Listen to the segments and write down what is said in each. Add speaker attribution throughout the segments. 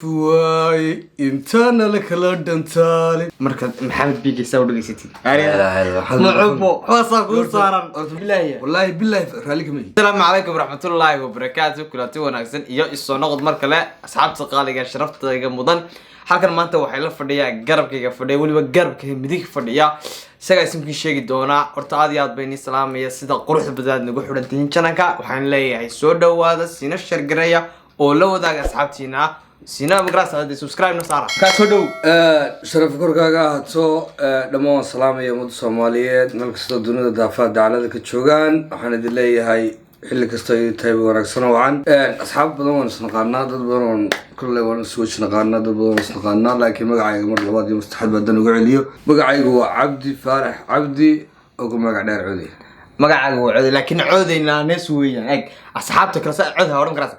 Speaker 1: واي انتانا لك لندن تالي
Speaker 2: marka maxamed biig isaw dhageysatid
Speaker 1: معبو
Speaker 2: waasaqul saaran billahi
Speaker 1: والله بالله رالك مي
Speaker 2: السلام عليكم ورحمه الله وبركاته كلاتي wanaagsan iyo isoo noqod mar kale asxaabta qaaliga sharaftayga mudan halkan maanta waxay la fadhiyaa garabkayga fadhiya waliba garabkayga midig fadhiya isaga isimkii sheegi doona horta aad iyo aad bayni salaamaya sida quruxda badan nagu xirantiin channelka waxaan leeyahay soo dhawaada sina share gareeya oo la wadaaga asxaabtiina sina magaraas hada subscribe na saara ka soo dhow
Speaker 1: sharaf korkaaga haato dhamaan salaamaya umada Soomaaliyeed meel kasta dunida daafaha dacalada ka joogan waxaan idin leeyahay xilli kasta ay tahay wanaagsan wacan asxaab badan waan isnaqaanaa dad badan kullee waan soo naqaanaa dad badan isnaqaanaa laakiin magacayga mar labaad iyo mustaxab badan ugu celiyo magacaygu waa Cabdi Faarax Cabdi oo magac dheer Coodi
Speaker 2: magacaagu waa Coodi laakiin Coodina nees weeyaan ag asxaabta kala soo Coodi horan karaas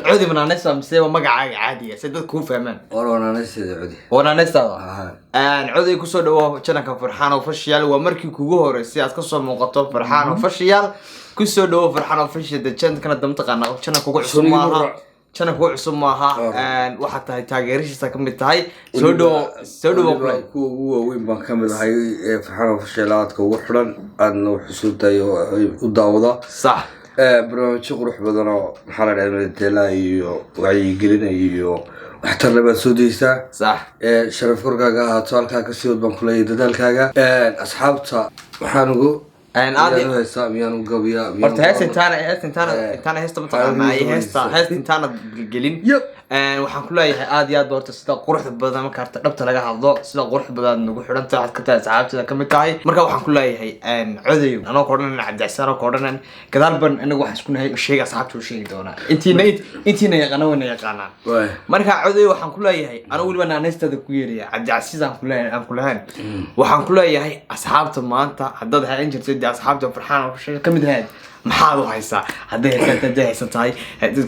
Speaker 2: Coodi ma naanaysa mise magacaaga caadiga si dadku u fahmaan
Speaker 1: naanaysa Coodi
Speaker 2: naanaysa Coodi ku soo dhawo channelka Farxaan Official waa markii kugu horeysay aad ka soo muuqato Farxaan Official ku soo dhawo Farxaan Official channelka damtaqana channelka kugu cusub maaha channelka kugu cusub maaha waxa tahay taageeradiisa kamid tahay soo dhawo
Speaker 1: ku ugu weyn baan kamid ahay Farxaan Official aadka ugu xiran aadna xusuustaay u daawada
Speaker 2: صح
Speaker 1: barnaamijyo qurux badan oo maxaa la dhahaa teela iyo wacyigelin iyo waxtar laba soo deeysa
Speaker 2: صح
Speaker 1: sharaf korkaaga haato halka ka sii wad baan kula dadaalkaaga asxaabta waxaan ugu
Speaker 2: aadi
Speaker 1: heesta miyaan u gabiya
Speaker 2: horta heestaana heesta mataqaanaa heesta intaana gelin waxaan ku leeyahay aad iyo aad horta sida quruxda badan marka harta dhabta laga hadlo sida quruxda badan nagu xidhanta waxaad ka tahay asxaabtada kamid tahay marka waxaan ku leeyahay codayo anoo ka odhanan cabdicasaan oo ka odhanan gadaal ban anagu waxaan isku nahay sheega asxaabta u sheegi doonaa intiina yaqaana wayna yaqaanaan marka codayo waxaan ku leeyahay anigu weliba naanaysteeda ku yeeraya cabdicasiis aan ku lahayn waxaan ku leeyahay asxaabta maanta haddaad hayn jirtay asxaabta Farxaan oo sheeg kamid ahayd maxaad u haysaa haday haysan tahay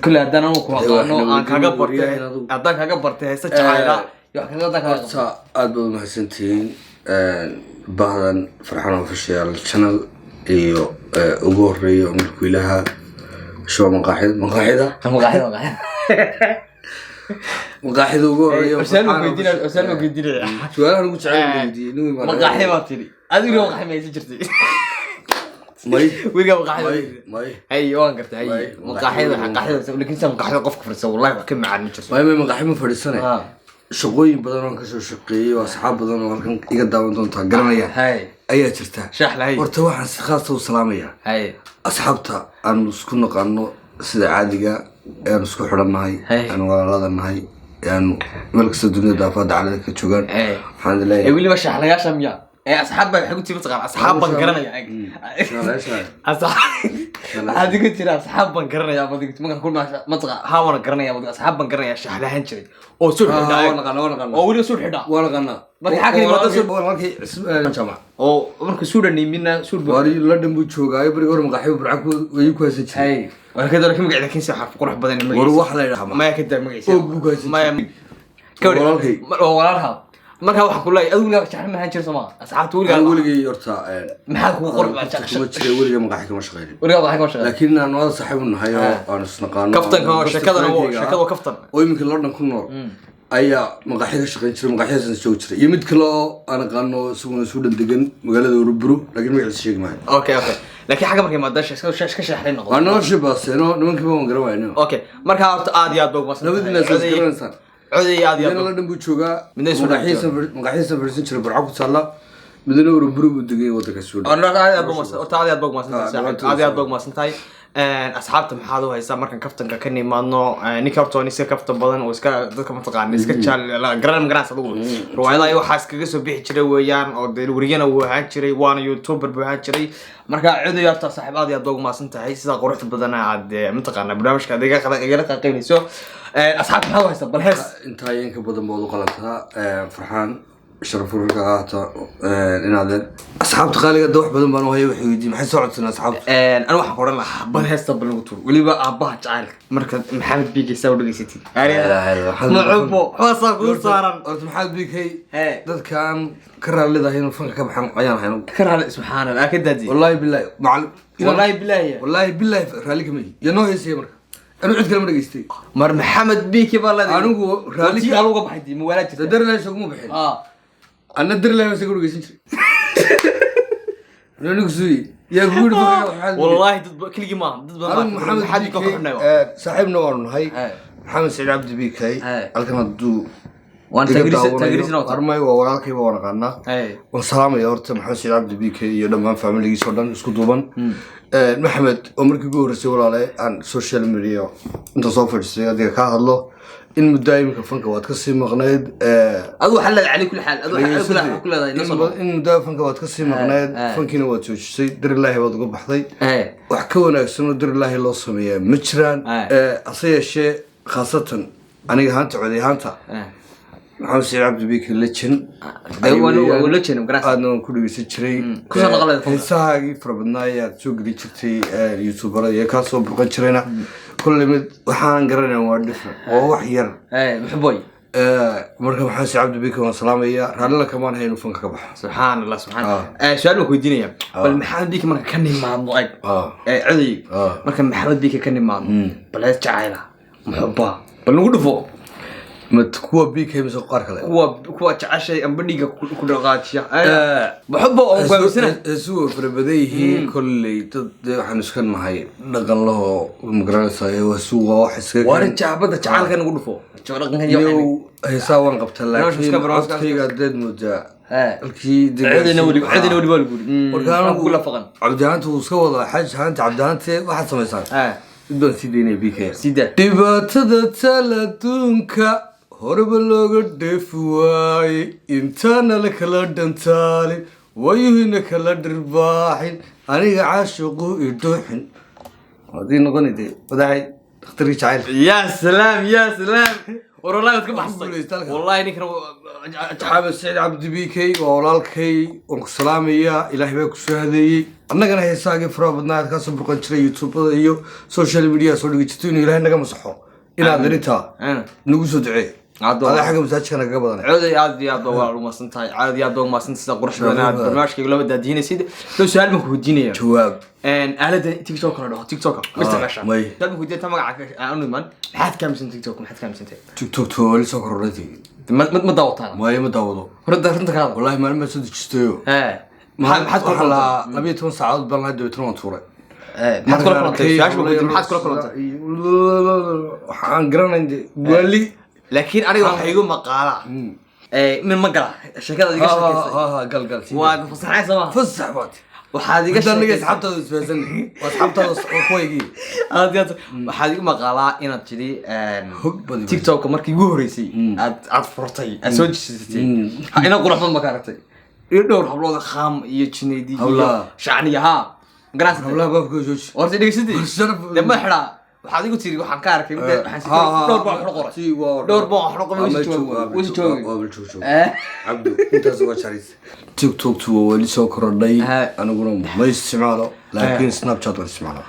Speaker 2: kulli hadana uu ku aqoon aan kaga bartay hadan kaga bartay haysa jacayla iyo kaga dadka
Speaker 1: aad buu mahadsantiin baadan Farxaan Official channel iyo ugu horeeyo markuu ilaha soo maqaaxida ugu horeeyo
Speaker 2: Farxaan weydiinay
Speaker 1: su'aalaha ugu jecel
Speaker 2: maqaaxida tiri adigu maqaaxida ma jirtay ويرجع مقاحدة أي وان قرت أي مقاحدة لكن سام مقاحدة قف فرصة والله كم عن مجلس
Speaker 1: ما مقاحدة فرصة شقوي بدنا كسر شقي وأصحاب بدنا ولكن يقدرون دون تقرنيا
Speaker 2: هاي
Speaker 1: أي ترتاح
Speaker 2: شحلة هاي
Speaker 1: ورتوح خاصة وسلامية
Speaker 2: هاي
Speaker 1: أصحابتها أنا نسكن قانو سيد عادية أنا نسكن حرنا هاي أنا ولا هذا هاي يعني ملك الدنيا دافع على ذلك تشوفان الحمد لله
Speaker 2: يقول لي مش شحلة يا شمية أصحاب حقتي بتقال أصحاب بنكرنا يا أصحاب هذه قلت لي أصحاب بنكرنا يا أبغى قلت ما كل ما تقال هاون كرنا يا أبغى أصحاب بنكرنا يا شحلة هنشري أو سود حدا أو ولا سود حدا
Speaker 1: ولا قلنا
Speaker 2: ما حكي ما تسود
Speaker 1: ولا كي جماعة
Speaker 2: أو مركز سودني منا سود
Speaker 1: واري لندن بتشوفه أي بريء ورم قحيب برعكو ويكويس
Speaker 2: هاي وأنا كده لكن قاعد أكين سحر قرح بدن
Speaker 1: وروح لا يرحمه
Speaker 2: ما يكده مقيس
Speaker 1: ما
Speaker 2: يم كوري ولا marka waxa ku leeyahay adigu la shaqo ma hanjir sama asxaabtu
Speaker 1: waliga yorta
Speaker 2: maxaa ku qorb baa shaqo
Speaker 1: kuma jiray waliga magax kama shaqeyn
Speaker 2: waliga magax kama shaqeyn
Speaker 1: laakiin aan wada saaxiib nahay oo aan isnaqaano
Speaker 2: kaftanka oo shaqada kaftan
Speaker 1: oo imika London ku nool ayaa magaxiga shaqeyn jiray magaxiisa soo jiray iyo mid kale oo aan aqaano suuqna Suudan degan magaalada Uruburu laakiin magaciisa sheeg maayo
Speaker 2: okay laakiin xaga markay maadash iska shaqeyn noqdo
Speaker 1: ana shibaaseno nimankii baan garawayno
Speaker 2: okay marka horta aad iyo aad baa umasan
Speaker 1: nabadina soo
Speaker 2: عودي عادي
Speaker 1: أنا لا نبغى شوكا مقاحيس فرسين شرب برعاك وصلا بدنا وربرو بدقي وتك السود
Speaker 2: أنا عادي أبغى مصر عادي أبغى مصر عادي أبغى مصر تاي أصحابتهم حاضوا هاي سامر كان كفتن كأني ما إنه نيكارتوني سك كفتن بدن وإسكا ذكر منطقة نسكت شال لا جرام جرام صدقوا رواية لا يوحس كجسوا بيح شري ويان أو دلوريان أو هان شري وان يوتيوبر بهان شري مركا عودي يا صاحب عادي أبغى مصر تاي سيدا قرحت بدنا عاد منطقة برنامج كذا خلا قيمي سو أصحاب حاول يسبب الحس
Speaker 1: أنت هاي إنك بدن موضوع قلتها فرحان شرف الرجعات إن هذا أصحاب تخالي قد واحد بدن بنو هاي وحيدي ما حس وعدنا أصحاب
Speaker 2: أنا واحد قرنا بالحس بالوتور واللي بقى أباه تعال مركز محمد بيجي يسوي دقيقتي معبو waasaqul saaran
Speaker 1: أنت محمد بيجي هاي ده كان كرر اللي ده هنا فنك كم حم عيان هنا
Speaker 2: كرر سبحان الله أكيد دي
Speaker 1: والله بالله
Speaker 2: والله بالله
Speaker 1: والله بالله رالك مي ينو هي سيمر أنا عد كلام رجستي
Speaker 2: مر محمد بيكي بالله
Speaker 1: أنا هو رالي
Speaker 2: قالوا قبح دي موالات
Speaker 1: تدر لا يسوق مو بحين أنا در لا يسوق رجستي أنا نقصي يا قول
Speaker 2: والله كل جماعة
Speaker 1: أنا محمد بيكي صاحبنا ورن هاي محمد سعيد عبد بيكي الكلمة دو
Speaker 2: وأنا تجريس نوت
Speaker 1: أرمي وورالكي ورقنا والسلام يا ورت محمد سعيد عبد بيكي يوم فاميلي صدّن اسكتوبان محمد عمرك يقول رسول الله عن سوشيال ميديا أنت صافر سيادة كهالله إن مدايم كفنك واتكسي مغنيد
Speaker 2: أدو حلل عليه كل حال أدو حلل كل هذا
Speaker 1: إن مدايم فنك واتكسي مغنيد فنكينا واتوش سي در الله واتقب بحضي وحكونا سنو در الله الله سمية مجران أصير شيء خاصة أنا هانت عودي هانتا محمد سعيد عبد بيك الليتشن
Speaker 2: أيوة الليتشن مقراص
Speaker 1: أنا كل يسجري
Speaker 2: كل سنة غلط
Speaker 1: إنساقي فربنايا سوق ديجتي يوتيوبر يكاسو برقشرينا كل مد وحان قرنا وادفنا ووحير
Speaker 2: محبوي
Speaker 1: مركب محمد سعيد عبد بيك وسلامية هلا كمان هي نفنك كبح
Speaker 2: سبحان الله سبحان الله سؤال كويدينيا بل محمد بيك مركب كني مع ضعيف عدي مركب محمد بيك كني مع بل جعيله محبه بل نقول فوق
Speaker 1: متكوى بيك هي مسقار كله
Speaker 2: كوى تعشى أم بديك كل غاتشة بحبه أو كويسنا
Speaker 1: سوى في بديه كل حنسكن معي نقل له المقرنة هي سوى واحد سكين
Speaker 2: وارجع بدأ تعال كان نقول فوق شغلك
Speaker 1: يو هيساوي قبت لك في قدد مجا الكي
Speaker 2: عدنا ودي بالقول
Speaker 1: وكانوا
Speaker 2: كله فقن
Speaker 1: عبدانته وسكوا حج هانت عبدانته واحد سميسان بدون سيديني بيك
Speaker 2: سيدا
Speaker 1: دبعتها تلاتونك هرب لوجو دفواي إنتنا لك لدن تالي ويهنك لدرباحين أنا عاشقو يدوحن هذه نغني دي وداعي اختري شعير
Speaker 2: يا سلام يا سلام والله تكون محصل والله إنك
Speaker 1: محمد سعيد عبد بيكي وولالكي ونقسلامية إلهي بيكو شهدي أنا كان هيساقي فرابدنا كاسو برقنشري يوتيوب iyo social media soo dhigitay inuu ilaahay naga masaxo inaad dhinta nagu soo ducee هذا حاجة مساجكنا قبضنا
Speaker 2: عودي عاد والله ما سنتاي عاد والله ما سنت قرش بنات برنامج كي لو داديني سيد لو سؤال مك ودينيا
Speaker 1: جواب
Speaker 2: على تيك توك ولا تيك توك مستعشى سؤال مك ودي انت مقعك انو من حد كم سنت تيك توك حد كم سنت
Speaker 1: تيك توك تو لسه قررتي
Speaker 2: ما داوطها
Speaker 1: ما هي ما داوضو
Speaker 2: رد انت كان
Speaker 1: والله ما صدقتيو ما حد كل لا 12 ساعات بل هدو ترون توره
Speaker 2: ما كل ما حد كل
Speaker 1: waxaan garanay wali
Speaker 2: لكن أنا راح يقول مقالة من مقالة شكله ذيك
Speaker 1: الشيء قال
Speaker 2: وفصحى سوا
Speaker 1: فصح بات
Speaker 2: وحادي
Speaker 1: قشة اللي سحبته سبيسني وسحبته أخوي
Speaker 2: هذا وحادي مقالة إن تجري تيك توك مركي جوريسي أتفرطي أسوج ستي أنا أقول رحمة مكارتي يدور حبلو خام يجني دي شعني ها قراص
Speaker 1: حبلو بابكو جوج
Speaker 2: ورتي ديك ستي لما حلا waxaad igu tiri waxaan ka arkay dhowr baa xoro qoray dhowr baa xoro qoray wisi joogo
Speaker 1: abdu intaas waa charis tiktok tu wali soo korodhay aniguna ma isticmaalo laakiin snapchat waan isticmaalaa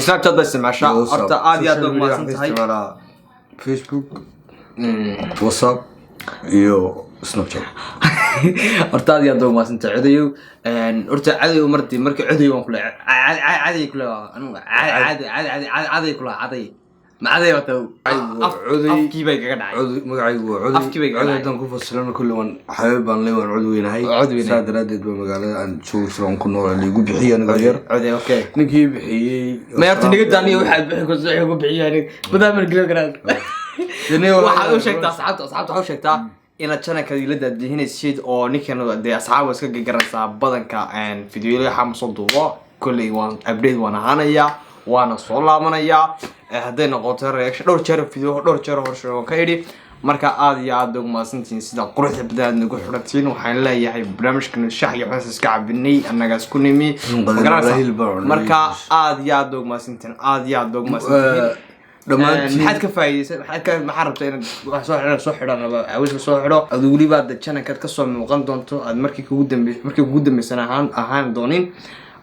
Speaker 2: snapchat baa isticmaashaa horta aad iyo aad ugu maasan tahay
Speaker 1: facebook whatsapp iyo snapchat
Speaker 2: horta aad iyo aad ugu maasan tahay cidayo horta cadayo markii cidayo waan kula caday kula aniga caday kula caday ma caday wato afkii bay kaga dhacay
Speaker 1: magacaygu waa cudi
Speaker 2: afkii bay kaga dhacay
Speaker 1: dan ku fasiran kullu wan xabib baan leeyahay cudi weynahay saadaradeed ba magaalada aan joogsaan ku nool liigu bixiyay aniga yar
Speaker 2: cudi okay
Speaker 1: ninkii bixiyay
Speaker 2: ma yarta niga daaniyo waxa bixin ku soo ugu bixiyay badamar gelo garaan waxa uu sheegtaa asxaabta waxa sheegtaa ina channelka la daadihinaysid oo ninkan de asxaab iska garanaysaa badanka fiidiyoyada waxa soo duubo kulli waan update waan ahaanaya waana soo laabanaya haday noqoto reaction dhowr jeer fiidiyo dhowr jeer horsho ka yiri marka aad iyo aad ugu maasantiin sida quruxda badan nagu xiratiin waxaan leeyahay barnaamijkan shax iyo xasaas ka cabinay anaga isku nimi marka aad iyo aad ugu maasantiin aad iyo aad ugu maasantiin maxaad ka faa'iideysan maxaad rabtaa inaad wax soo xidhan awis soo xidho aad wali baad channelka ka soo muuqan doonto aad markii ugu dambeysay ahaan doonin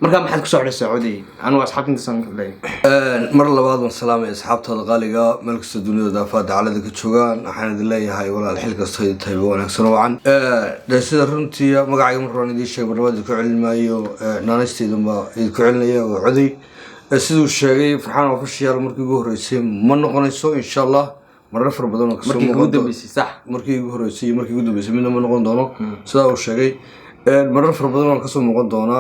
Speaker 2: marka maxaad ku soo xidhay Sacuudi anu asxaabtinta san leeyahay
Speaker 1: mar labaad waan salaamay asxaabtada qaaliga meel kasta dunida daafaad dacalada ka joogaan waxaan idin leeyahay walaal xil kasta ay tahay wanaagsan wacan sida runtii magacayga mar horaan idin sheegay barnaamijka ku celin maayo naanaysteeduma idin ku celinaya oo cudi siduu sheegay Farxaan official markii ugu horeysay ma noqonayso insha Allah marar fara badan oo ka soo muuqdo markii ugu horeysay iyo markii ugu dambeysay midna ma noqon doono sida uu sheegay marar fara badan oo ka soo muuqan doona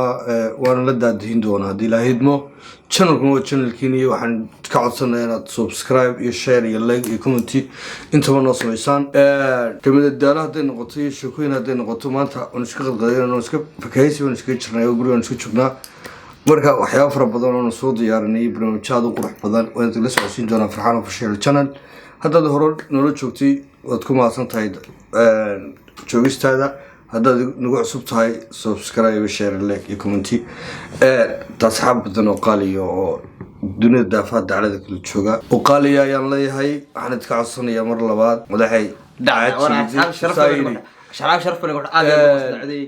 Speaker 1: waana la daadihin doona hadii la hidmo channelkiina waxaan ka codsanayaa inaad subscribe iyo share iyo like iyo comment intaba noo sameysaan kamida daalaha haday noqoto iyo sheekooyin haday noqoto maanta aan iska qadqadayno iska fakaysi aan iska jirnay oo guriga aan iska joognaa marka waxyaabo fara badan oo soo diyaarinay barnaamijyada qurux badan oo inta la socodsiin doona Farxaan official channel haddaad hore nolol joogtay waad ku mahadsan tahay joogistaada haddaad nagu cusub tahay subscribe share like iyo comment asxaab badan oo qaaliyo oo dunida daafaha dacalada kala jooga oo qaaliya ayaan leeyahay waxaan idka codsanayaa mar labaad madaxay adiguna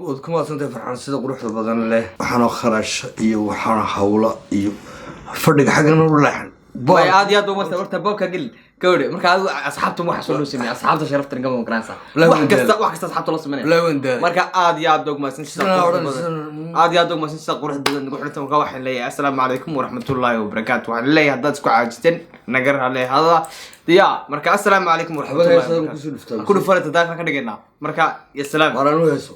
Speaker 1: waad ku mahadsan tahay Farxaan sida quruxda badan leh waxaana kharash iyo waxaana hawla iyo fadhiga xaggan u leexan
Speaker 2: باي عادي هذا وقت ورت بوك قل كوري مركا أصحابته ما حصلوا سمي أصحابته شرفت نقوم كراسة واحد أصحابته لص مني
Speaker 1: لا وين ده
Speaker 2: مركا عادي هذا دوق ما سنش عادي هذا دوق ما سنش قروح نقول حتى مكواحد لي السلام عليكم ورحمة الله وبركاته وعلى لي هذا تسكو عاجتين نقر عليه هذا يا مركا السلام عليكم ورحمة الله وبركاته كل فرد داخل كده جينا مركا يا سلام